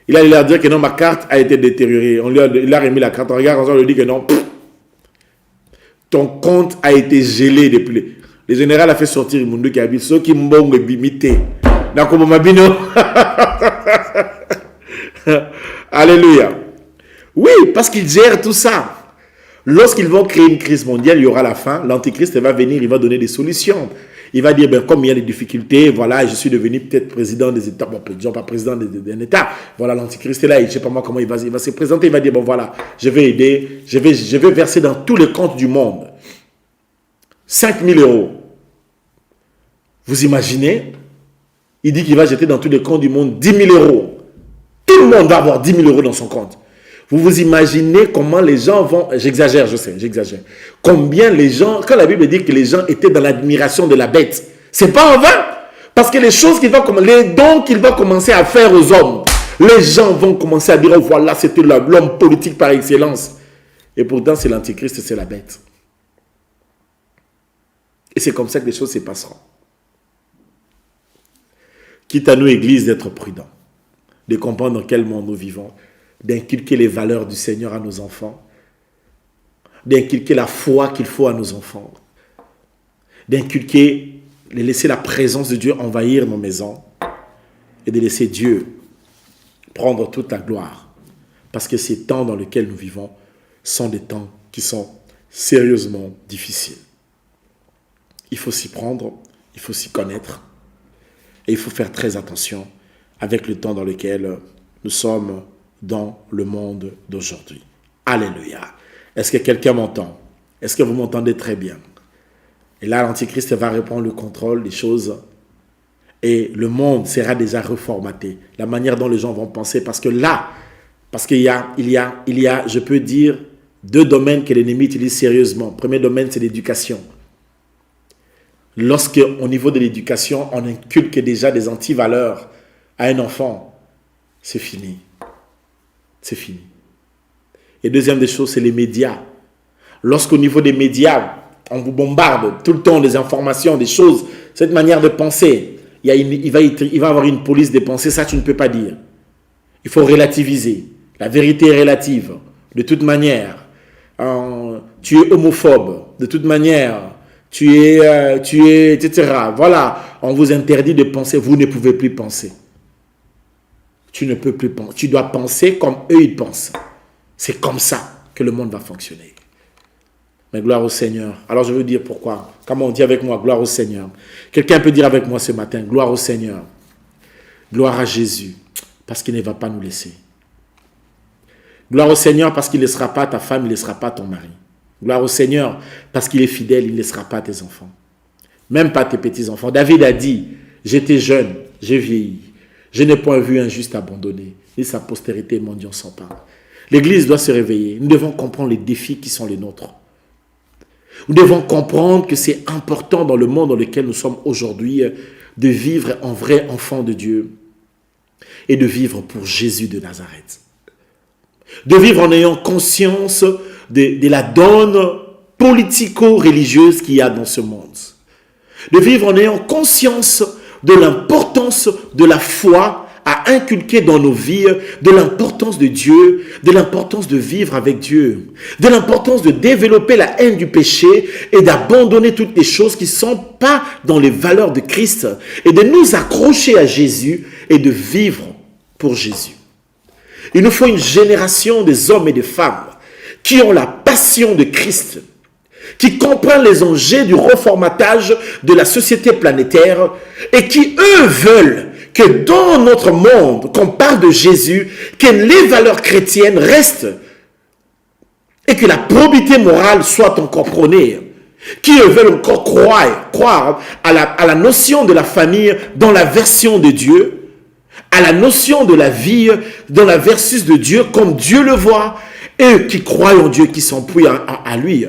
Speaker 1: Il allait leur dire que non, ma carte a été détériorée. Il a remis la carte. On regarde, on lui dit que non. Ton compte a été gelé depuis. Le général a fait sortir le monde qui habite. Ceux qui m'ont bimité. Alléluia. Oui, parce qu'il gère tout ça. Lorsqu'ils vont créer une crise mondiale, il y aura la fin. L'antichrist va venir, il va donner des solutions. Il va dire, comme il y a des difficultés, voilà, je suis devenu peut-être président des États, bon, disons pas président d'un État. Voilà, l'antichrist est là, je ne sais pas moi comment il va se présenter. Il va dire, bon voilà, je vais aider, je vais verser dans tous les comptes du monde 5 000 €. Vous imaginez? Il dit qu'il va jeter dans tous les comptes du monde 10 000 €. Tout le monde va avoir 10 000 € dans son compte. Vous vous imaginez comment les gens vont... J'exagère, je sais, j'exagère. Combien les gens... Quand la Bible dit que les gens étaient dans l'admiration de la bête, c'est pas en vain. Parce que les choses qu'il va... Les dons qu'il va commencer à faire aux hommes, les gens vont commencer à dire, oh voilà, c'était l'homme politique par excellence. Et pourtant, c'est l'antichrist, c'est la bête. Et c'est comme ça que les choses se passeront. Quitte à nous, Église, d'être prudents, de comprendre dans quel monde nous vivons, d'inculquer les valeurs du Seigneur à nos enfants, d'inculquer la foi qu'il faut à nos enfants, d'inculquer, de laisser la présence de Dieu envahir nos maisons et de laisser Dieu prendre toute la gloire. Parce que ces temps dans lesquels nous vivons sont des temps qui sont sérieusement difficiles. Il faut s'y prendre, il faut s'y connaître et il faut faire très attention avec le temps dans lequel nous sommes dans le monde d'aujourd'hui. Alléluia. Est-ce que quelqu'un m'entend? Est-ce que vous m'entendez très bien? Et là, l'Antichrist va reprendre le contrôle des choses et le monde sera déjà reformaté. La manière dont les gens vont penser, parce qu'il y a, je peux dire, 2 domaines que l'ennemi utilise sérieusement. Le premier domaine, c'est l'éducation. Lorsque, au niveau de l'éducation, on inculque déjà des antivaleurs à un enfant, c'est fini. C'est fini. Et deuxième des choses, c'est les médias. Lorsqu'au niveau des médias, on vous bombarde tout le temps des informations, des choses, cette manière de penser, il va y avoir une police des pensées, ça tu ne peux pas dire. Il faut relativiser. La vérité est relative. De toute manière, tu es homophobe. De toute manière, tu es, etc. Voilà, on vous interdit de penser, vous ne pouvez plus penser. Tu ne peux plus penser. Tu dois penser comme eux, ils pensent. C'est comme ça que le monde va fonctionner. Mais gloire au Seigneur. Alors je veux dire pourquoi. Comment on dit avec moi, gloire au Seigneur. Quelqu'un peut dire avec moi ce matin, gloire au Seigneur. Gloire à Jésus, parce qu'il ne va pas nous laisser. Gloire au Seigneur, parce qu'il ne laissera pas ta femme, il ne laissera pas ton mari. Gloire au Seigneur, parce qu'il est fidèle, il ne laissera pas tes enfants. Même pas tes petits-enfants. David a dit, j'étais jeune, j'ai vieilli. Je n'ai point vu un juste abandonné, ni sa postérité mendiant sans pain. L'Église doit se réveiller. Nous devons comprendre les défis qui sont les nôtres. Nous devons comprendre que c'est important dans le monde dans lequel nous sommes aujourd'hui de vivre en vrai enfant de Dieu et de vivre pour Jésus de Nazareth. De vivre en ayant conscience de la donne politico-religieuse qu'il y a dans ce monde. De vivre en ayant conscience de l'importance de la foi à inculquer dans nos vies, de l'importance de Dieu, de l'importance de vivre avec Dieu, de l'importance de développer la haine du péché et d'abandonner toutes les choses qui ne sont pas dans les valeurs de Christ et de nous accrocher à Jésus et de vivre pour Jésus. Il nous faut une génération des hommes et des femmes qui ont la passion de Christ, qui comprennent les enjeux du reformatage de la société planétaire et qui, eux, veulent que dans notre monde, qu'on parle de Jésus, que les valeurs chrétiennes restent et que la probité morale soit encore prônée, qui veulent encore croire à la notion de la famille dans la version de Dieu, à la notion de la vie dans la versus de Dieu comme Dieu le voit, et qui croient en Dieu, qui s'empouillent à lui.